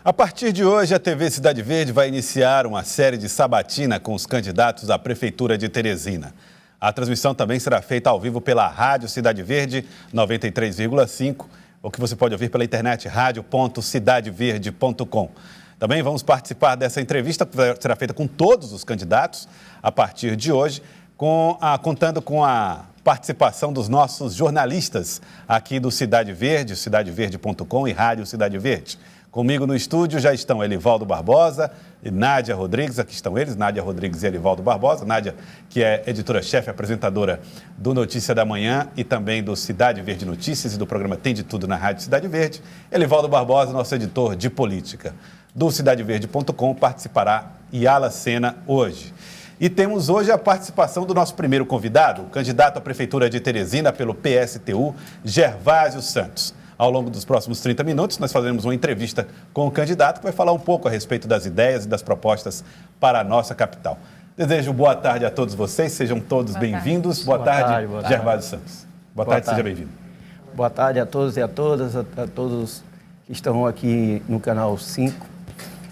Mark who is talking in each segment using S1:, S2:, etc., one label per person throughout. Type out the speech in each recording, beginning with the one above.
S1: A partir de hoje, a TV Cidade Verde vai iniciar uma série de sabatina com os candidatos à Prefeitura de Teresina. A transmissão também será feita ao vivo pela Rádio Cidade Verde 93,5, ou que você pode ouvir pela internet radio.cidadeverde.com. Também vamos participar dessa entrevista, que será feita com todos os candidatos a partir de hoje, contando com a participação dos nossos jornalistas aqui do Cidade Verde, cidadeverde.com e Rádio Cidade Verde. Comigo no estúdio já estão Elivaldo Barbosa e Nádia Rodrigues, aqui estão eles, Nádia Rodrigues e Elivaldo Barbosa. Nádia, que é editora-chefe, apresentadora do Notícia da Manhã e também do Cidade Verde Notícias e do programa Tem de Tudo na Rádio Cidade Verde. Elivaldo Barbosa, nosso editor de política. Do cidadeverde.com participará Yala Sena hoje. E temos hoje a participação do nosso primeiro convidado, o candidato à Prefeitura de Teresina pelo PSTU, Gervásio Santos. Ao longo dos próximos 30 minutos, nós faremos uma entrevista com o candidato que vai falar um pouco a respeito das ideias e das propostas para a nossa capital. Desejo boa tarde a todos vocês, sejam todos bem-vindos. Boa tarde, Gervásio Santos. Boa tarde, seja bem-vindo.
S2: Boa tarde a todos e a todas, a todos que estão aqui no canal 5.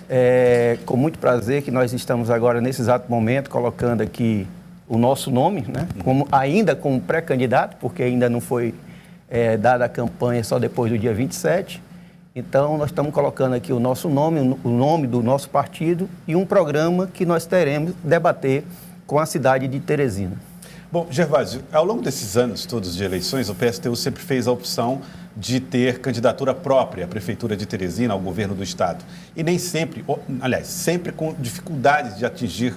S2: É com muito prazer que nós estamos agora, nesse exato momento, colocando aqui o nosso nome, né? Ainda como pré-candidato, porque ainda não foi dada a campanha só depois do dia 27. Então, nós estamos colocando aqui o nosso nome, o nome do nosso partido e um programa que nós teremos debater com a cidade de Teresina.
S1: Bom, Gervásio, ao longo desses anos todos de eleições, o PSTU sempre fez a opção de ter candidatura própria à Prefeitura de Teresina, ao governo do Estado. E nem sempre, aliás, sempre com dificuldades de atingir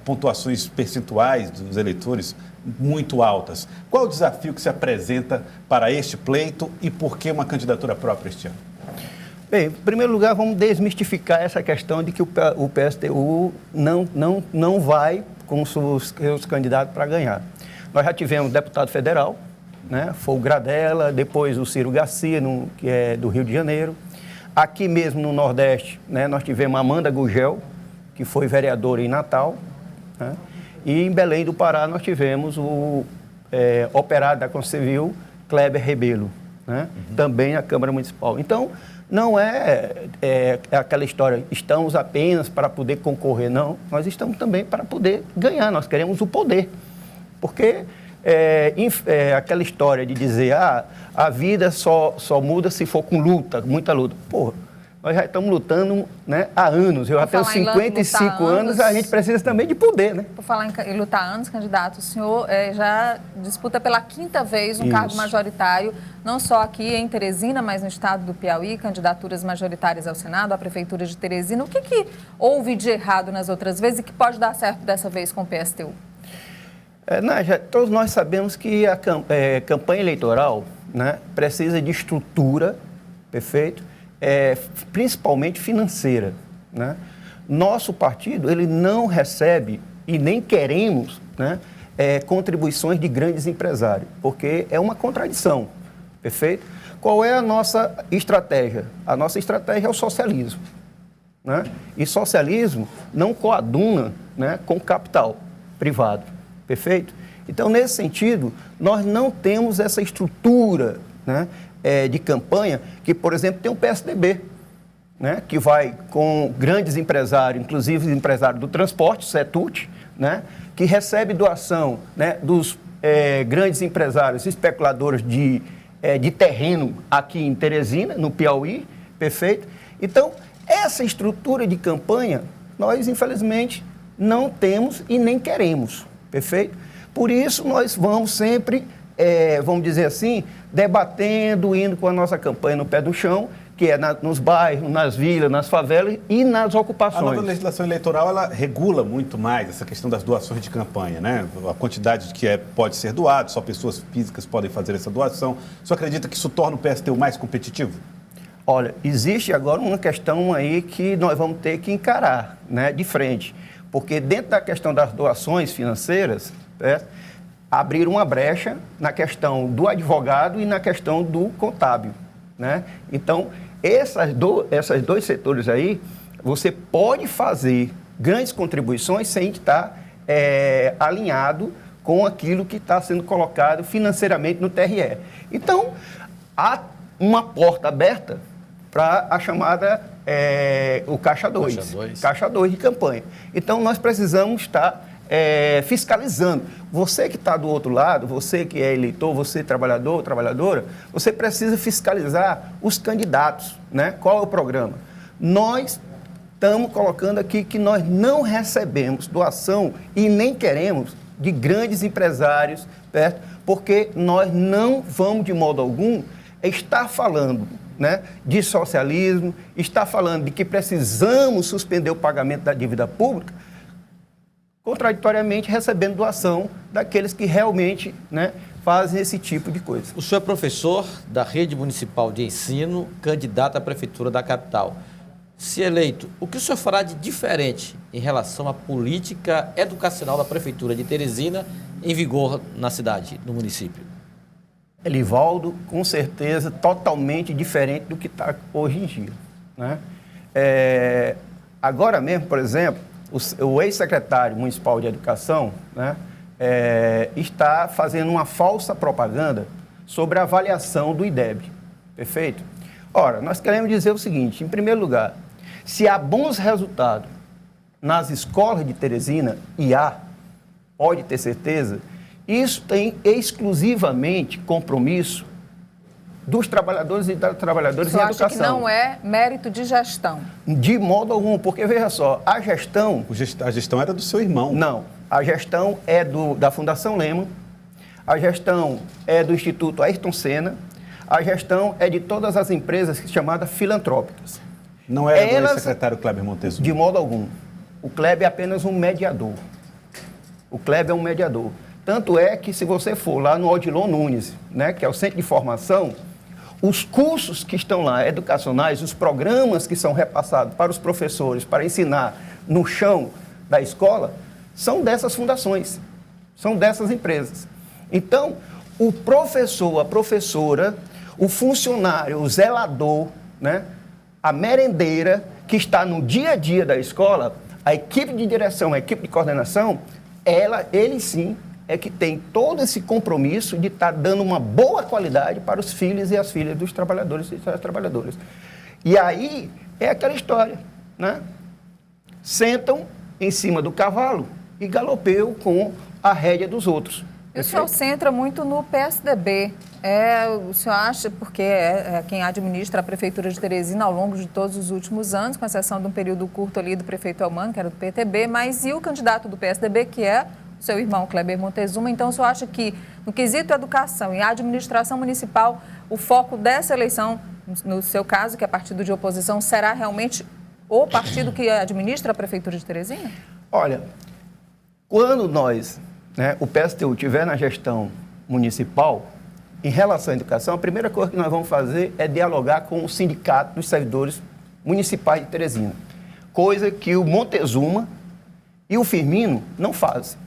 S1: pontuações percentuais dos eleitores muito altas. Qual o desafio que se apresenta para este pleito e por que uma candidatura própria este ano?
S2: Bem, em primeiro lugar, vamos desmistificar essa questão de que o PSTU não vai com os seus candidatos para ganhar. Nós já tivemos deputado federal, né? Foi o Gradella, depois o Ciro Garcia, que é do Rio de Janeiro. Aqui mesmo no Nordeste, né, nós tivemos a Amanda Gugel, que foi vereadora em Natal, né? E em Belém do Pará nós tivemos o operário da Construção Civil, Kleber Rebelo, né? Também na Câmara Municipal. Então, não é aquela história, estamos apenas para poder concorrer, não. Nós estamos também para poder ganhar, nós queremos o poder. Porque aquela história de dizer, a vida só muda se for com luta, muita luta. Porra, nós já estamos lutando, né, há anos. Eu já tenho 55 anos, a gente precisa também de poder, né?
S3: Por falar em lutar há anos, candidato, o senhor já disputa pela 5ª vez um cargo majoritário, não só aqui em Teresina, mas no estado do Piauí, candidaturas majoritárias ao Senado, à Prefeitura de Teresina. O que houve de errado nas outras vezes e que pode dar certo dessa vez com o PSTU?
S2: Nádia, todos nós sabemos que a campanha eleitoral, né, precisa de estrutura, perfeito? Principalmente financeira, né? Nosso partido, ele não recebe e nem queremos, né, contribuições de grandes empresários, porque é uma contradição, perfeito? Qual é a nossa estratégia? A nossa estratégia é o socialismo, né? E socialismo não coaduna, né, com capital privado, perfeito? Então, nesse sentido, nós não temos essa estrutura, né, de campanha, que, por exemplo, tem o PSDB, né, que vai com grandes empresários, inclusive empresários do transporte, Setut, né, que recebe doação, né, dos grandes empresários especuladores de terreno aqui em Teresina, no Piauí, perfeito? Então, essa estrutura de campanha, nós, infelizmente, não temos e nem queremos, perfeito? Por isso, nós vamos sempre, vamos dizer assim, debatendo, indo com a nossa campanha no pé do chão, que é nos bairros, nas vilas, nas favelas e nas ocupações.
S1: A nova legislação eleitoral, ela regula muito mais essa questão das doações de campanha, né? A quantidade que pode ser doado, só pessoas físicas podem fazer essa doação. Você acredita que isso torna o PSTU mais competitivo?
S2: Olha, existe agora uma questão aí que nós vamos ter que encarar, né, de frente. Porque dentro da questão das doações financeiras, abrir uma brecha na questão do advogado e na questão do contábil, né? Então, esses dois setores aí, você pode fazer grandes contribuições sem estar alinhado com aquilo que está sendo colocado financeiramente no TRE. Então, há uma porta aberta para a chamada, o Caixa 2. Caixa 2 de campanha. Então, nós precisamos estar fiscalizando. Você que está do outro lado, você que é eleitor, você trabalhador, trabalhadora, você precisa fiscalizar os candidatos, né? Qual é o programa? Nós estamos colocando aqui que nós não recebemos doação e nem queremos de grandes empresários, certo? Porque nós não vamos, de modo algum, estar falando, né, de socialismo, estar falando de que precisamos suspender o pagamento da dívida pública, contraditoriamente recebendo doação daqueles que realmente, né, fazem esse tipo de coisa.
S4: O senhor é professor da Rede Municipal de Ensino, candidato à Prefeitura da capital. Se eleito, o que o senhor fará de diferente em relação à política educacional da Prefeitura de Teresina em vigor na cidade, no município?
S2: Elivaldo, com certeza, totalmente diferente do que está hoje em dia, né? Agora mesmo, por exemplo, o ex-secretário municipal de educação, né, está fazendo uma falsa propaganda sobre a avaliação do IDEB, perfeito? Ora, nós queremos dizer o seguinte, em primeiro lugar, se há bons resultados nas escolas de Teresina, e há, pode ter certeza, isso tem exclusivamente compromisso dos trabalhadores e das trabalhadoras em educação.
S3: Acha que não é mérito de gestão?
S2: De modo algum, porque veja só, a gestão...
S1: A gestão era do seu irmão.
S2: Não, a gestão é da Fundação Lehman, a gestão é do Instituto Ayrton Senna, a gestão é de todas as empresas chamadas filantrópicas.
S1: Não era do ex-secretário Kleber Montezuma?
S2: De modo algum. O Kleber é apenas um mediador. O Kleber é um mediador. Tanto é que, se você for lá no Odilon Nunes, né, que é o centro de formação, os cursos que estão lá, educacionais, os programas que são repassados para os professores para ensinar no chão da escola, são dessas fundações, são dessas empresas. Então, o professor, a professora, o funcionário, o zelador, né, a merendeira que está no dia a dia da escola, a equipe de direção, a equipe de coordenação, ele sim é que tem todo esse compromisso de estar dando uma boa qualidade para os filhos e as filhas dos trabalhadores e das trabalhadoras. E aí é aquela história, né? Sentam em cima do cavalo e galopeiam com a rédea dos outros.
S3: E o senhor centra muito no PSDB. O senhor acha, porque é quem administra a Prefeitura de Teresina ao longo de todos os últimos anos, com exceção de um período curto ali do prefeito Elmano, que era do PTB, mas e o candidato do PSDB, que é o seu irmão Kleber Montezuma? Então, o senhor acha que, no quesito educação e administração municipal, o foco dessa eleição, no seu caso, que é partido de oposição, será realmente o partido que administra a Prefeitura de Teresina?
S2: Olha, quando nós, né, o PSTU estiver na gestão municipal, em relação à educação, a primeira coisa que nós vamos fazer é dialogar com o sindicato dos servidores municipais de Teresina, coisa que o Montezuma e o Firmino não fazem.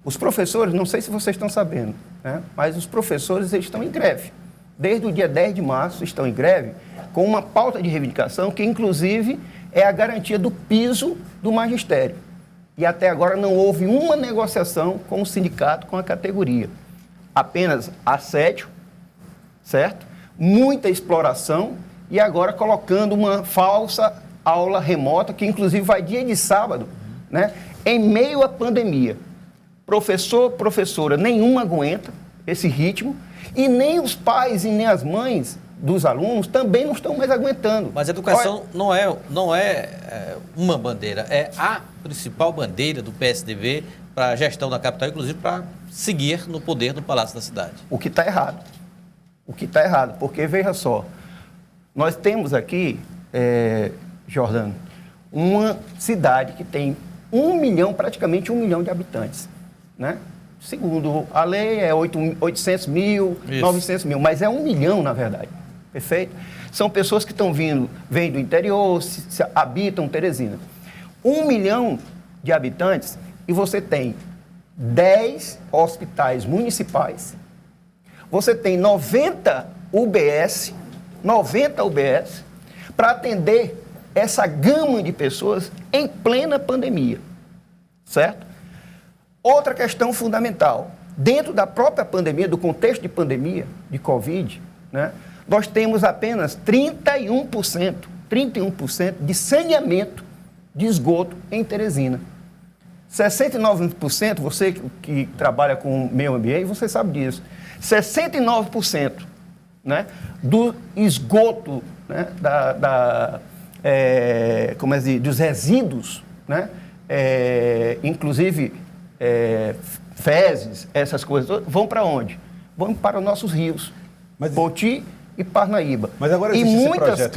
S2: Os professores, não sei se vocês estão sabendo, né, mas os professores eles estão em greve. Desde o dia 10 de março estão em greve com uma pauta de reivindicação que, inclusive, é a garantia do piso do magistério. E até agora não houve uma negociação com o sindicato, com a categoria. Apenas assédio, certo? Muita exploração e agora colocando uma falsa aula remota, que inclusive vai dia de sábado, né? Em meio à pandemia. Professor, professora, nenhuma aguenta esse ritmo e nem os pais e nem as mães dos alunos também não estão mais aguentando.
S4: Mas a educação não é uma bandeira, é a principal bandeira do PSDB para a gestão da capital, inclusive para seguir no poder do Palácio da Cidade.
S2: O que está errado. O que está errado, porque veja só, nós temos aqui, Jordano, uma cidade que tem 1 milhão, praticamente 1 milhão de habitantes, né? Segundo a lei é 800 mil, isso. 900 mil, mas é 1 milhão na verdade, perfeito? São pessoas que vêm do interior, habitam Teresina. 1 milhão de habitantes e você tem 10 hospitais municipais, você tem 90 UBS para atender essa gama de pessoas em plena pandemia, certo? Outra questão fundamental, dentro da própria pandemia, do contexto de pandemia, de Covid, né, nós temos apenas 31% de saneamento de esgoto em Teresina. 69%, você que trabalha com meio ambiente, você sabe disso, 69%, né, do esgoto, né, dos resíduos, né, inclusive fezes, essas coisas, vão para onde? Vão para os nossos rios, Poti e Parnaíba.
S1: Mas agora
S2: e muitas
S1: né?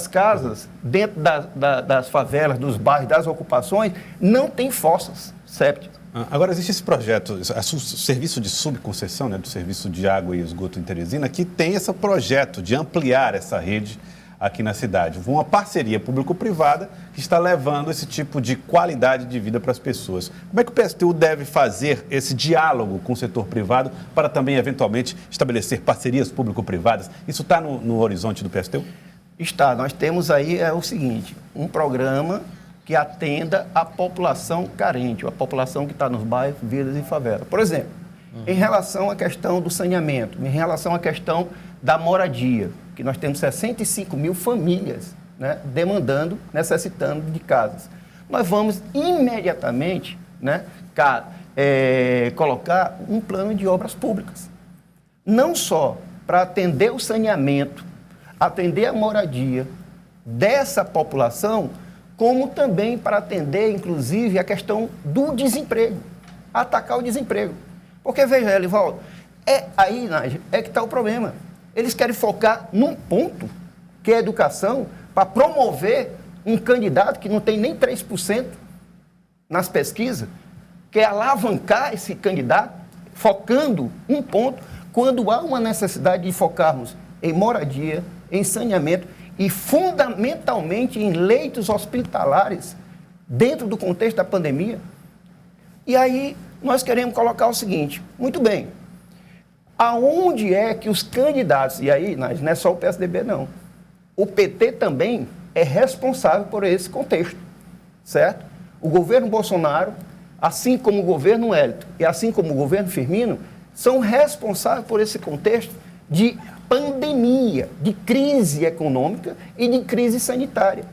S2: casas dentro das favelas, dos bairros, das ocupações, não tem fossas sépticas.
S1: Agora, existe esse projeto, o serviço de subconcessão, né, do serviço de água e esgoto em Teresina, que tem esse projeto de ampliar essa rede aqui na cidade. Uma parceria público-privada que está levando esse tipo de qualidade de vida para as pessoas. Como é que o PSTU deve fazer esse diálogo com o setor privado para também, eventualmente, estabelecer parcerias público-privadas? Isso está no horizonte do PSTU?
S2: Está. Nós temos aí o seguinte, um programa que atenda a população carente, a população que está nos bairros, vilas e favelas. Por exemplo, em relação à questão do saneamento, em relação à questão da moradia, que nós temos 65 mil famílias, né, demandando, necessitando de casas. Nós vamos imediatamente, né, colocar um plano de obras públicas. Não só para atender o saneamento, atender a moradia dessa população, como também para atender, inclusive, a questão do desemprego, atacar o desemprego. Porque, veja, Elivaldo, aí, Nádia, é que está o problema. Eles querem focar num ponto, que é a educação, para promover um candidato que não tem nem 3% nas pesquisas, quer alavancar esse candidato, focando um ponto, quando há uma necessidade de focarmos em moradia, em saneamento e, fundamentalmente, em leitos hospitalares, dentro do contexto da pandemia. E aí, nós queremos colocar o seguinte, muito bem, aonde é que os candidatos, e aí não é só o PSDB não, o PT também é responsável por esse contexto, certo? O governo Bolsonaro, assim como o governo Hélito e assim como o governo Firmino, são responsáveis por esse contexto de pandemia, de crise econômica e de crise sanitária.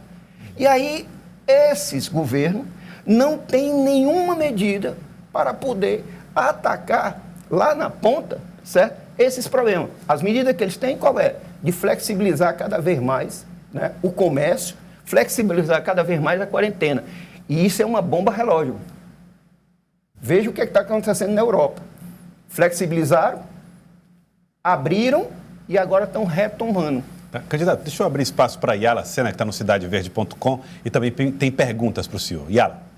S2: E aí, esses governos não têm nenhuma medida para poder atacar lá na ponta, certo? Esses problemas. As medidas que eles têm, qual é? De flexibilizar cada vez mais, né, o comércio, flexibilizar cada vez mais a quarentena. E isso é uma bomba relógio. Veja o que está acontecendo na Europa. Flexibilizaram, abriram e agora estão retomando.
S1: Candidato, deixa eu abrir espaço para a Yala Sena, que está no cidadeverde.com, e também tem perguntas para o senhor. Yala.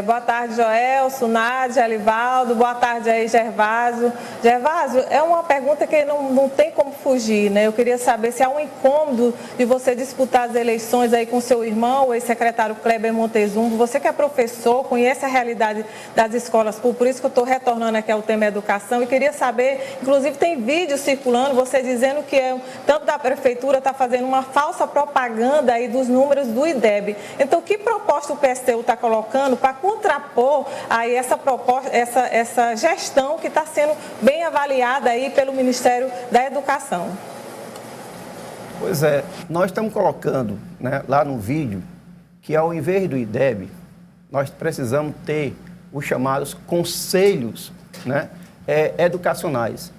S5: Boa tarde, Joelson, Nádia, Elivaldo, boa tarde aí, Gervásio. Gervásio, é uma pergunta que não tem como fugir, né? Eu queria saber se há um incômodo de você disputar as eleições aí com seu irmão, o ex-secretário Kleber Montezumbo. Você que é professor, conhece a realidade das escolas públicas, por isso que eu estou retornando aqui ao tema educação, e queria saber, inclusive tem vídeo circulando, você dizendo que tanto da prefeitura está fazendo uma falsa propaganda aí dos números do IDEB. Então, que proposta o PSTU está colocando para contrapor aí essa proposta, essa gestão que está sendo bem avaliada aí pelo Ministério da Educação?
S2: Pois é, nós estamos colocando, né, lá no vídeo que ao invés do IDEB, nós precisamos ter os chamados conselhos, né, educacionais.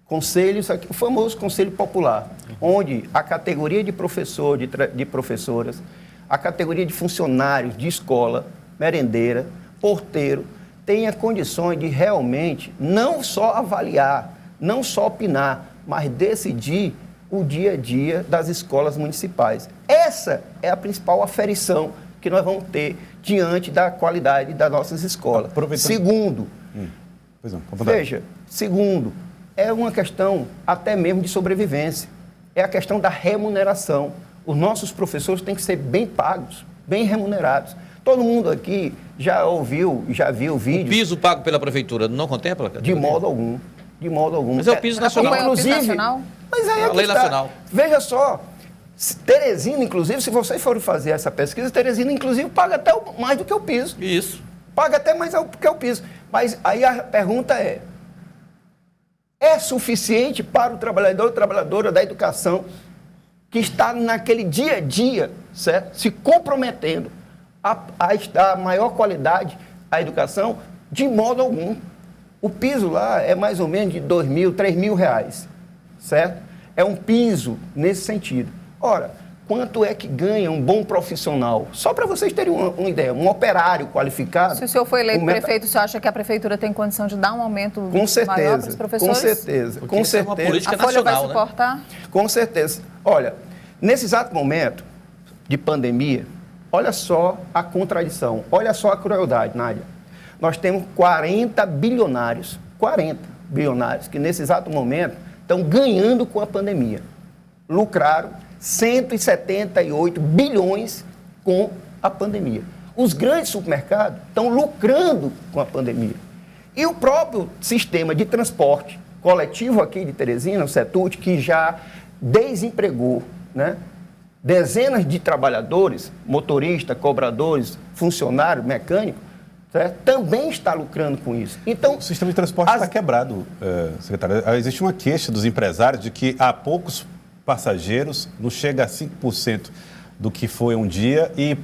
S2: Conselhos, o famoso Conselho Popular, onde a categoria de professor, de professoras, a categoria de funcionários de escola, merendeira, porteiro, tenha condições de realmente não só avaliar, não só opinar, mas decidir o dia a dia das escolas municipais. Essa é a principal aferição que nós vamos ter diante da qualidade das nossas escolas. Segundo, segundo, é uma questão até mesmo de sobrevivência, é a questão da remuneração. Os nossos professores têm que ser bem pagos, bem remunerados. Todo mundo aqui já ouviu, já viu vídeos...
S4: O piso pago pela prefeitura não contempla?
S2: De modo algum, de modo algum.
S4: Mas é o piso nacional.
S2: Inclusive,
S3: é o piso nacional?
S2: Mas aí é
S4: a lei nacional.
S2: Veja só, Teresina, inclusive, se vocês forem fazer essa pesquisa, Teresina, inclusive, paga até mais do que o piso.
S4: Isso.
S2: Paga até mais do que o piso. Mas aí a pergunta é, é suficiente para o trabalhador ou trabalhadora da educação que está naquele dia a dia, certo? Se comprometendo a dar maior qualidade à educação? De modo algum. O piso lá é mais ou menos de R$2.000, R$3.000, certo? É um piso nesse sentido. Ora, quanto é que ganha um bom profissional? Só para vocês terem uma ideia, um operário qualificado...
S3: Se o senhor for eleito prefeito, o senhor acha que a prefeitura tem condição de dar um aumento maior para os professores?
S2: Com certeza,
S4: Porque
S2: com
S4: isso é
S2: certeza.
S4: uma política
S3: a Folha
S4: nacional,
S3: vai suportar?
S4: né?
S2: Com certeza. Olha, nesse exato momento de pandemia, olha só a contradição, olha só a crueldade, Nádia. Nós temos 40 bilionários que nesse exato momento estão ganhando com a pandemia. Lucraram 178 bilhões com a pandemia. Os grandes supermercados estão lucrando com a pandemia. E o próprio sistema de transporte coletivo aqui de Teresina, o CETUT, que já desempregou, né, dezenas de trabalhadores, motoristas, cobradores, funcionários, mecânicos, certo? Também está lucrando com isso. Então,
S1: o sistema de transporte está quebrado, secretário. Existe uma queixa dos empresários de que há poucos passageiros, não chega a 5% do que foi um dia e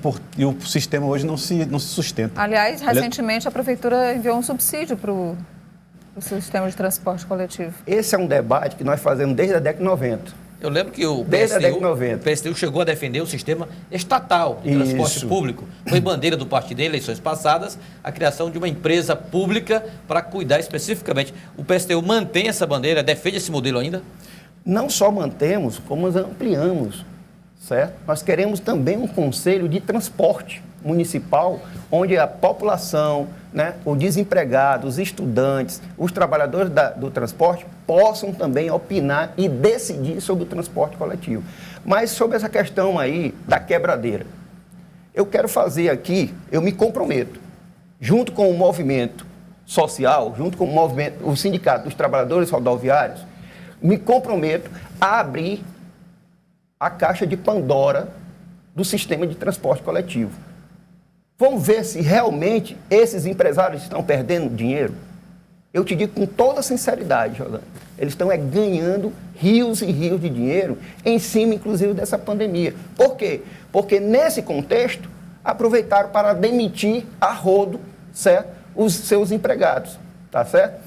S1: o sistema hoje não se sustenta.
S3: Aliás, recentemente a prefeitura enviou um subsídio para o sistema de transporte coletivo.
S2: Esse é um debate que nós fazemos desde a década de 90.
S4: Eu lembro que o PSTU chegou a defender o sistema estatal de transporte público. Foi bandeira do partido em eleições passadas a criação de uma empresa pública para cuidar especificamente. O PSTU mantém essa bandeira, defende esse modelo ainda?
S2: Não só mantemos, como ampliamos, certo? Nós queremos também um conselho de transporte municipal, onde a população, né, os desempregados, os estudantes, os trabalhadores do transporte possam também opinar e decidir sobre o transporte coletivo. Mas sobre essa questão aí da quebradeira, eu quero fazer aqui, eu me comprometo, junto com o movimento social, junto com o Sindicato dos Trabalhadores Rodoviários, me comprometo a abrir a caixa de Pandora do sistema de transporte coletivo. Vamos ver se realmente esses empresários estão perdendo dinheiro. Eu te digo com toda sinceridade, Jolanda, eles estão ganhando rios e rios de dinheiro em cima, inclusive, dessa pandemia. Por quê? Porque, nesse contexto, aproveitaram para demitir a rodo, certo, os seus empregados, tá certo?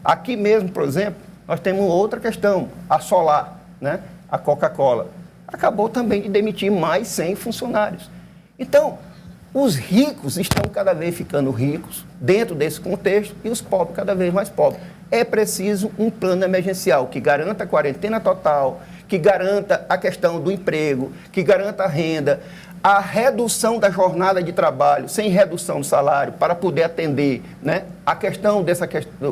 S2: Aqui mesmo, por exemplo, nós temos outra questão, a Solar, né? A Coca-Cola. Acabou também de demitir mais 100 funcionários. Então, os ricos estão cada vez ficando ricos dentro desse contexto e os pobres cada vez mais pobres. É preciso um plano emergencial que garanta a quarentena total, que garanta a questão do emprego, que garanta a renda, a redução da jornada de trabalho sem redução do salário para poder atender, né, a questão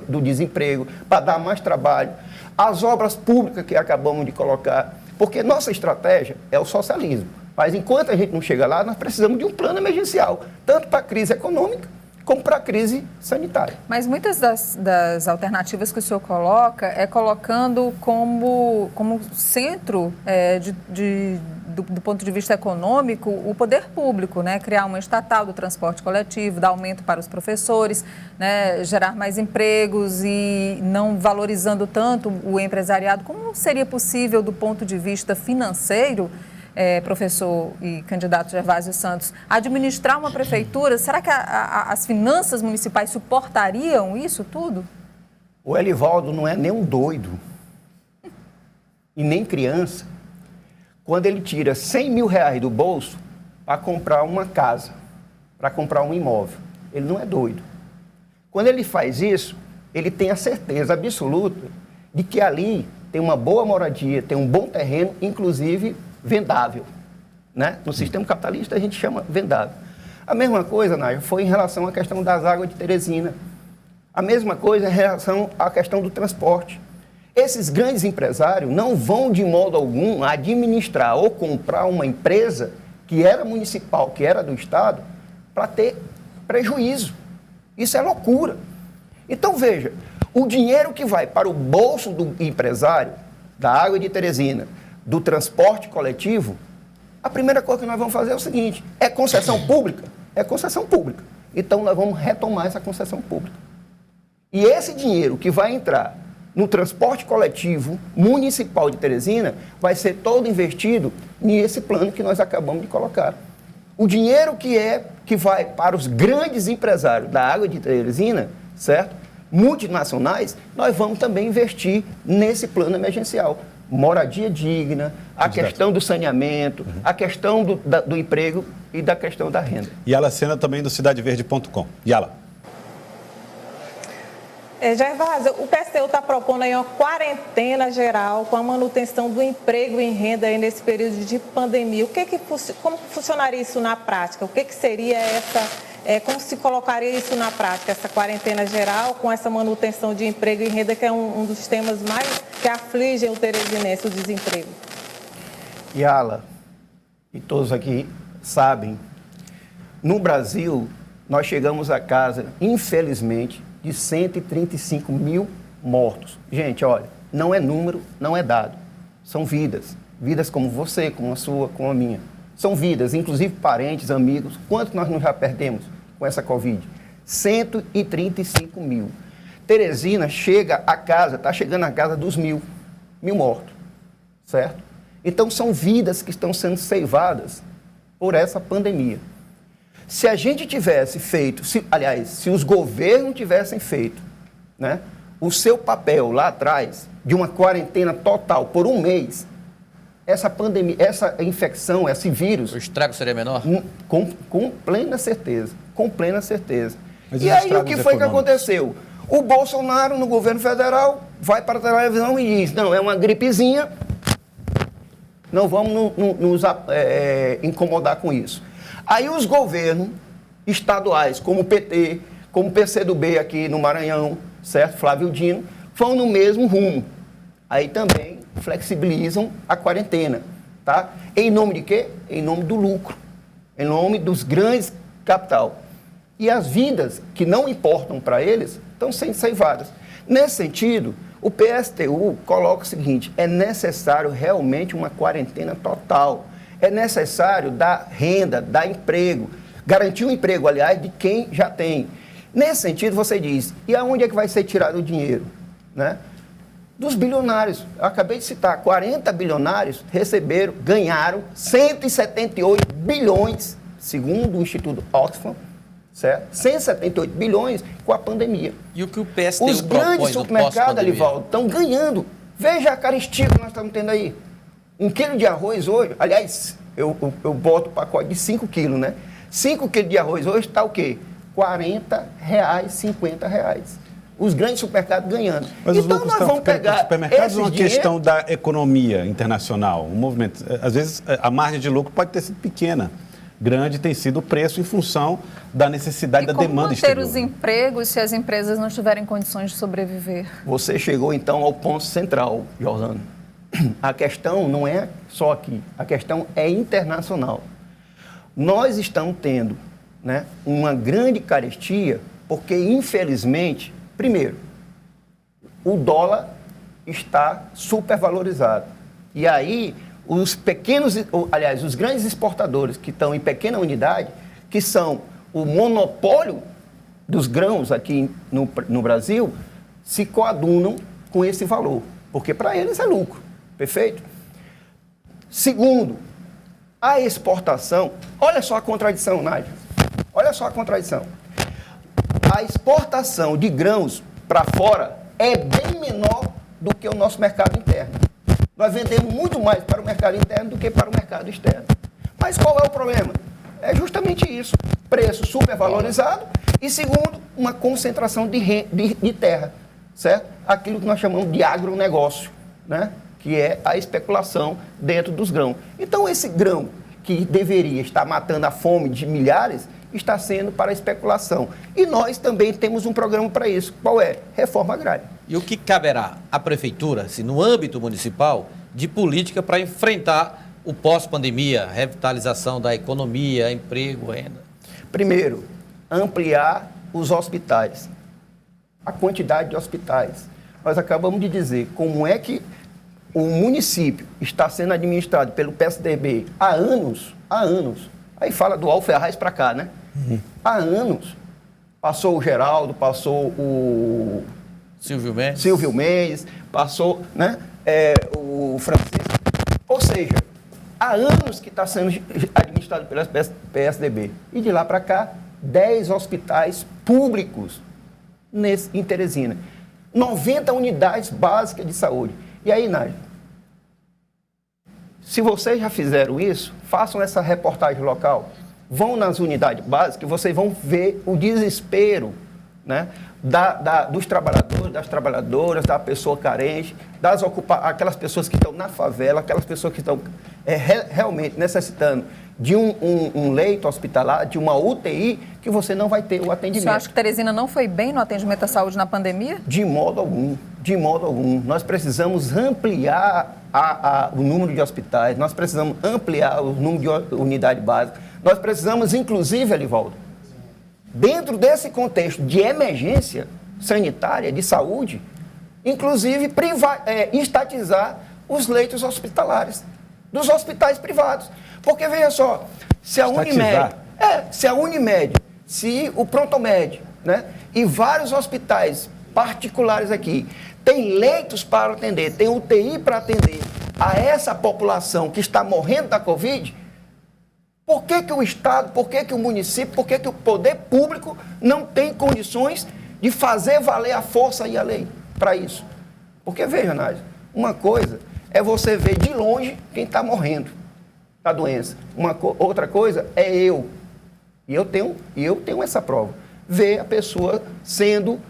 S2: do desemprego, para dar mais trabalho, as obras públicas que acabamos de colocar, porque nossa estratégia é o socialismo. Mas enquanto a gente não chega lá, nós precisamos de um plano emergencial, tanto para a crise econômica como para a crise sanitária.
S3: Mas muitas das alternativas que o senhor coloca é colocando como centro do ponto de vista econômico o poder público, né? Criar uma estatal do transporte coletivo, dar aumento para os professores, né? Gerar mais empregos e não valorizando tanto o empresariado. Como seria possível do ponto de vista financeiro, professor e candidato Gervásio Santos, administrar uma prefeitura? Será que as finanças municipais suportariam isso tudo?
S2: O Elivaldo não é nem um doido e nem criança quando ele tira R$100 mil do bolso para comprar uma casa, para comprar um imóvel. Ele não é doido. Quando ele faz isso, ele tem a certeza absoluta de que ali tem uma boa moradia, tem um bom terreno, inclusive vendável, né? No sistema capitalista a gente chama vendável. A mesma coisa, Nádia, foi em relação à questão das águas de Teresina. A mesma coisa em relação à questão do transporte. Esses grandes empresários não vão de modo algum administrar ou comprar uma empresa que era municipal, que era do Estado, para ter prejuízo. Isso é loucura. Então, veja, o dinheiro que vai para o bolso do empresário, da água de Teresina, do transporte coletivo, a primeira coisa que nós vamos fazer é o seguinte: é concessão pública? É concessão pública. Então, nós vamos retomar essa concessão pública. E esse dinheiro que vai entrar no transporte coletivo municipal de Teresina vai ser todo investido nesse plano que nós acabamos de colocar. O dinheiro que vai para os grandes empresários da água de Teresina, certo? Multinacionais, nós vamos também investir nesse plano emergencial. Moradia digna, a questão do saneamento, a questão do emprego e da questão da renda.
S1: Yala Sena também do CidadeVerde.com. Yala.
S5: Gervásio, o PSTU está propondo aí uma quarentena geral com a manutenção do emprego e renda aí nesse período de pandemia. Como funcionaria isso na prática? O que seria como se colocaria isso na prática, essa quarentena geral com essa manutenção de emprego e renda, que é um dos temas mais que afligem o teresinense, o desemprego?
S2: Yala, e todos aqui sabem, no Brasil, nós chegamos a casa, infelizmente, de 135 mil mortos. Gente, olha, não é número, não é dado. São vidas. Vidas como você, como a sua, como a minha. São vidas, inclusive parentes, amigos. Quantos nós já perdemos com essa Covid? 135 mil. Teresina chega a casa, está chegando a casa dos mil mortos, certo? Então, são vidas que estão sendo ceivadas por essa pandemia. Se a gente tivesse feito, se os governos tivessem feito, né, o seu papel lá atrás, de uma quarentena total por um mês, essa pandemia, essa infecção, esse vírus...
S4: O estrago seria menor?
S2: Com plena certeza, com plena certeza.
S1: Mas
S2: e aí o que foi que aconteceu? O Bolsonaro, no governo federal, vai para a televisão e diz, não, é uma gripezinha, não vamos nos incomodar com isso. Aí os governos estaduais, como o PT, como o PCdoB aqui no Maranhão, certo? Flávio Dino, vão no mesmo rumo. Aí também flexibilizam a quarentena, tá? Em nome de quê? Em nome do lucro, em nome dos grandes capital. E as vidas que não importam para eles estão sendo ceivadas. Nesse sentido, o PSTU coloca o seguinte, é necessário realmente uma quarentena total. É necessário dar renda, dar emprego, garantir um emprego, aliás, de quem já tem. Nesse sentido, você diz, e aonde é que vai ser tirado o dinheiro? Né? Dos bilionários. Eu acabei de citar, 40 bilionários ganharam 178 bilhões, segundo o Instituto Oxfam, certo? 178 bilhões com a pandemia.
S4: E o que o PSTU
S2: Os grandes supermercados, Alivaldo, estão ganhando. Veja a carestia que nós estamos tendo aí. 1 quilo de arroz hoje, aliás, eu boto o pacote de 5 quilos, né? 5 quilos de arroz hoje está o quê? R$40, R$50. Os grandes supermercados ganhando.
S1: Mas
S2: então nós vamos pegar
S1: supermercados é uma questão da economia internacional, um movimento. Às vezes a margem de lucro pode ter sido pequena. Grande tem sido o preço em função da necessidade da demanda exterior.
S3: Como manter os empregos se as empresas não tiverem condições de sobreviver?
S2: Você chegou então ao ponto central, Jordano. A questão não é só aqui, a questão é internacional. Nós estamos tendo, né, uma grande carestia porque, infelizmente, primeiro, o dólar está supervalorizado. E aí, os grandes exportadores que estão em pequena unidade, que são o monopólio dos grãos aqui no Brasil, se coadunam com esse valor, porque para eles é lucro. Perfeito? Segundo, a exportação, olha só a contradição, Nádia, olha só a contradição. A exportação de grãos para fora é bem menor do que o nosso mercado interno. Nós vendemos muito mais para o mercado interno do que para o mercado externo. Mas qual é o problema? É justamente isso, preço supervalorizado e, segundo, uma concentração de terra, certo? Aquilo que nós chamamos de agronegócio, né? Que é a especulação dentro dos grãos. Então, esse grão que deveria estar matando a fome de milhares, está sendo para a especulação. E nós também temos um programa para isso. Qual é? Reforma agrária.
S4: E o que caberá à Prefeitura, se no âmbito municipal, de política para enfrentar o pós-pandemia, revitalização da economia, emprego, renda?
S2: Primeiro, ampliar os hospitais, a quantidade de hospitais. Nós acabamos de dizer como é que o município está sendo administrado pelo PSDB há anos, aí fala do Alferraz para cá, né? Há anos. Passou o Geraldo, passou o Silvio Mendes, passou, né? O Francisco. Ou seja, há anos que está sendo administrado pela PSDB. E de lá para cá, 10 hospitais públicos em Teresina. 90 unidades básicas de saúde. E aí, Nádia, se vocês já fizeram isso, façam essa reportagem local, vão nas unidades básicas, vocês vão ver o desespero, né, dos trabalhadores, das trabalhadoras, da pessoa carente, aquelas pessoas que estão na favela, aquelas pessoas que estão realmente necessitando de um leito hospitalar, de uma UTI, que você não vai ter o atendimento.
S3: Você acha que Teresina não foi bem no atendimento à saúde na pandemia?
S2: De modo algum, de modo algum. Nós precisamos ampliar o número de hospitais, nós precisamos ampliar o número de unidade básica, nós precisamos, inclusive, Alivaldo, dentro desse contexto de emergência sanitária, de saúde, inclusive estatizar os leitos hospitalares dos hospitais privados. Porque, veja só, se a Unimed, se o Prontomed, né, e vários hospitais particulares aqui têm leitos para atender, tem UTI para atender a essa população que está morrendo da Covid, por que que o Estado, por que que o município, por que que o poder público não tem condições de fazer valer a força e a lei para isso? Porque, veja, Nádia, uma coisa é você ver de longe quem está morrendo da doença. Outra coisa é eu tenho essa prova, ver a pessoa sendo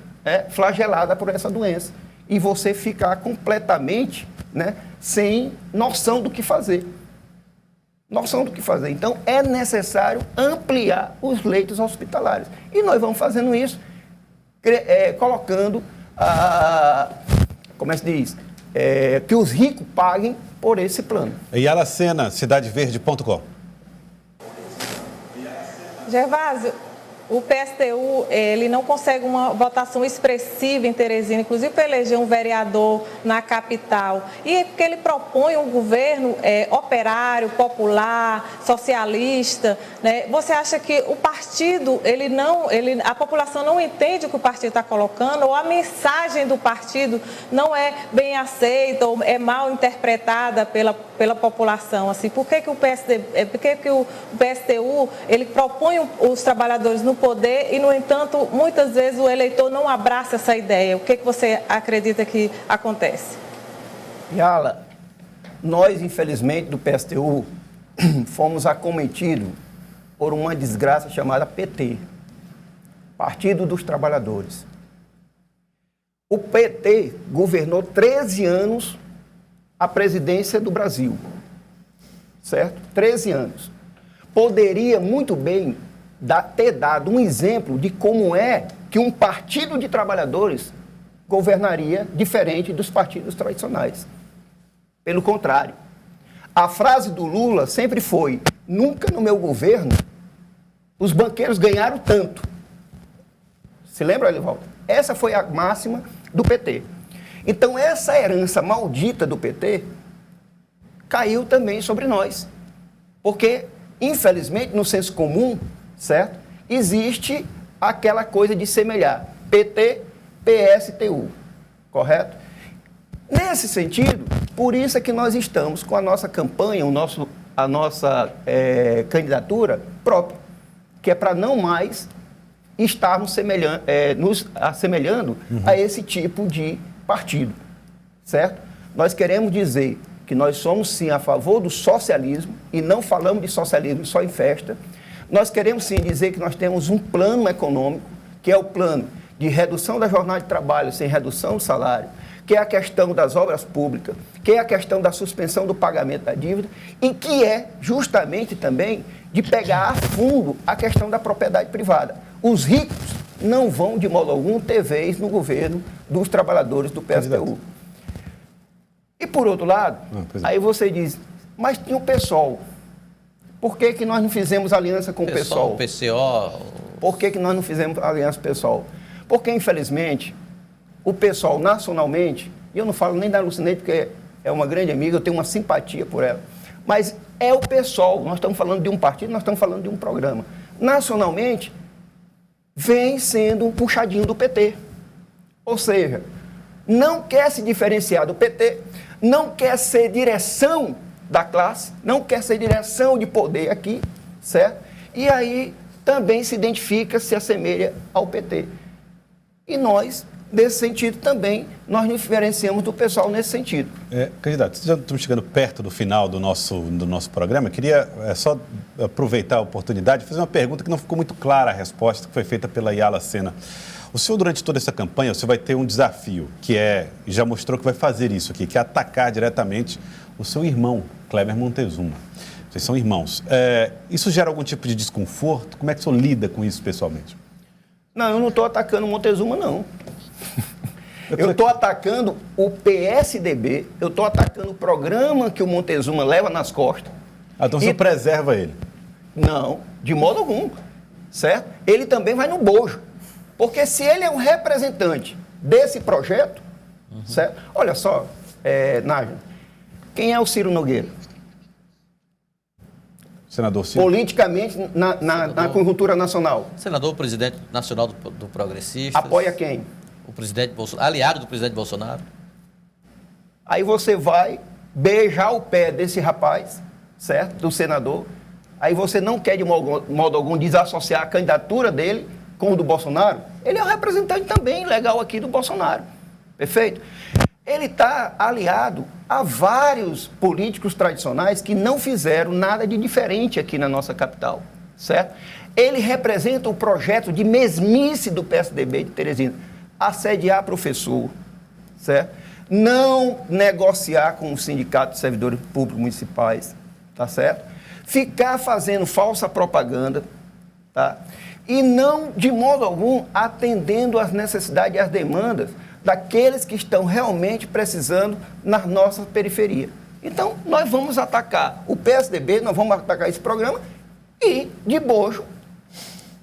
S2: flagelada por essa doença e você ficar completamente, né, sem noção do que fazer. Então, é necessário ampliar os leitos hospitalares. E nós vamos fazendo isso, colocando, como é que se diz, que os ricos paguem por esse plano.
S1: Yara Sena, cidadeverde.com.
S5: Gervásio, o PSTU, ele não consegue uma votação expressiva em Teresina, inclusive para eleger um vereador na capital. E porque ele propõe um governo operário, popular, socialista, né? Você acha que o partido, a população não entende o que o partido está colocando, ou a mensagem do partido não é bem aceita, ou é mal interpretada pela população? Assim, por que o PSTU, ele propõe os trabalhadores no poder e, no entanto, muitas vezes o eleitor não abraça essa ideia? O que você acredita que acontece?
S2: Yala, nós, infelizmente, do PSTU, fomos acometidos por uma desgraça chamada PT, Partido dos Trabalhadores. O PT governou 13 anos a presidência do Brasil, certo? 13 anos. Poderia muito bem ter dado um exemplo de como é que um partido de trabalhadores governaria diferente dos partidos tradicionais. Pelo contrário, a frase do Lula sempre foi: nunca no meu governo os banqueiros ganharam tanto. Se lembra, Elivaldo? Essa foi a máxima do PT. Então, essa herança maldita do PT caiu também sobre nós. Porque, infelizmente, no senso comum, certo? Existe aquela coisa de semelhar PT, PSTU, correto? Nesse sentido, por isso é que nós estamos com a nossa campanha, a nossa candidatura própria, que é para não mais estarmos nos assemelhando a esse tipo de partido, certo? Nós queremos dizer que nós somos, sim, a favor do socialismo e não falamos de socialismo só em festa. Nós queremos, sim, dizer que nós temos um plano econômico, que é o plano de redução da jornada de trabalho sem redução do salário, que é a questão das obras públicas, que é a questão da suspensão do pagamento da dívida e que é justamente também de pegar a fundo a questão da propriedade privada. Os ricos não vão, de modo algum, ter vez no governo dos trabalhadores do PSTU. E, por outro lado, aí você diz, mas tinha o PSOL. Por que que nós não fizemos aliança com o PSOL?
S4: PCO...
S2: Por que que nós não fizemos aliança com o PSOL? Porque, infelizmente, o PSOL nacionalmente, e eu não falo nem da Lucineide, porque é uma grande amiga, eu tenho uma simpatia por ela, mas é o PSOL, nós estamos falando de um partido, nós estamos falando de um programa. Nacionalmente, vem sendo um puxadinho do PT. Ou seja, não quer se diferenciar do PT, não quer ser direção da classe, não quer ser direção de poder aqui, certo? E aí também se identifica, se assemelha ao PT. E nós, nesse sentido também, nós nos diferenciamos do pessoal nesse sentido.
S1: Candidato, já estamos chegando perto do final do nosso programa. Eu queria só aproveitar a oportunidade e fazer uma pergunta que não ficou muito clara a resposta, que foi feita pela Yala Sena. O senhor, durante toda essa campanha, você vai ter um desafio, que já mostrou que vai fazer isso aqui, que é atacar diretamente o seu irmão, Kleber Montezuma. Vocês são irmãos. Isso gera algum tipo de desconforto? Como é que o senhor lida com isso pessoalmente?
S2: Não, eu não estou atacando o Montezuma, não. Eu estou atacando o PSDB, eu estou atacando o programa que o Montezuma leva nas costas.
S1: Então o senhor preserva ele?
S2: Não, de modo algum, certo? Ele também vai no bojo, porque se ele é um representante desse projeto, certo? Olha só, Nádia, quem é o Ciro Nogueira?
S1: Senador Ciro?
S2: Politicamente, na conjuntura nacional.
S4: Senador, presidente nacional do Progressista.
S2: Apoia quem?
S4: O presidente Bolsonaro, aliado do presidente Bolsonaro.
S2: Aí você vai beijar o pé desse rapaz, certo? Do senador. Aí você não quer de modo algum desassociar a candidatura dele com o do Bolsonaro. Ele é um representante também legal aqui do Bolsonaro. Perfeito? Ele está aliado a vários políticos tradicionais que não fizeram nada de diferente aqui na nossa capital, certo? Ele representa o projeto de mesmice do PSDB de Teresina. Assediar professor, certo? Não negociar com o Sindicato de Servidores Públicos Municipais, tá certo? Ficar fazendo falsa propaganda, tá? E não, de modo algum, atendendo às necessidades e às demandas daqueles que estão realmente precisando na nossa periferia. Então, nós vamos atacar o PSDB, nós vamos atacar esse programa e, de bojo,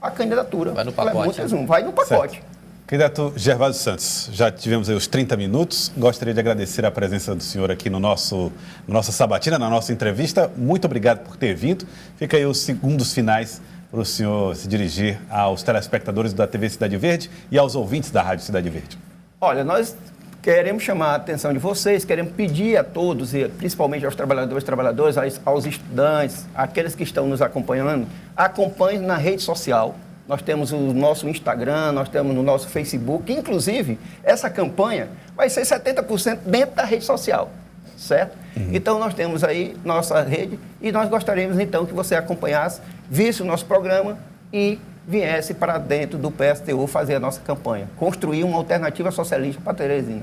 S2: a candidatura.
S4: Vai no pacote.
S2: Vai no pacote.
S1: Certo. Candidato Gervásio Santos, já tivemos aí os 30 minutos. Gostaria de agradecer a presença do senhor aqui no nossa sabatina, na nossa entrevista. Muito obrigado por ter vindo. Fica aí os segundos finais para o senhor se dirigir aos telespectadores da TV Cidade Verde e aos ouvintes da Rádio Cidade Verde.
S2: Olha, nós queremos chamar a atenção de vocês, queremos pedir a todos, e principalmente aos trabalhadores, aos estudantes, aqueles que estão nos acompanhando, acompanhem na rede social. Nós temos o nosso Instagram, nós temos no nosso Facebook. Inclusive, essa campanha vai ser 70% dentro da rede social, certo? Então, nós temos aí nossa rede e nós gostaríamos, então, que você acompanhasse, visse o nosso programa e viesse para dentro do PSTU fazer a nossa campanha, construir uma alternativa socialista para Teresina.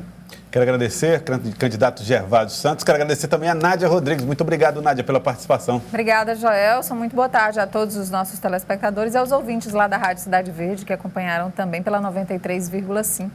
S1: Quero agradecer, candidato Gervásio Santos. Quero agradecer também a Nádia Rodrigues. Muito obrigado, Nádia, pela participação.
S3: Obrigada, Joelson. Muito boa tarde a todos os nossos telespectadores e aos ouvintes lá da Rádio Cidade Verde que acompanharam também pela 93,5.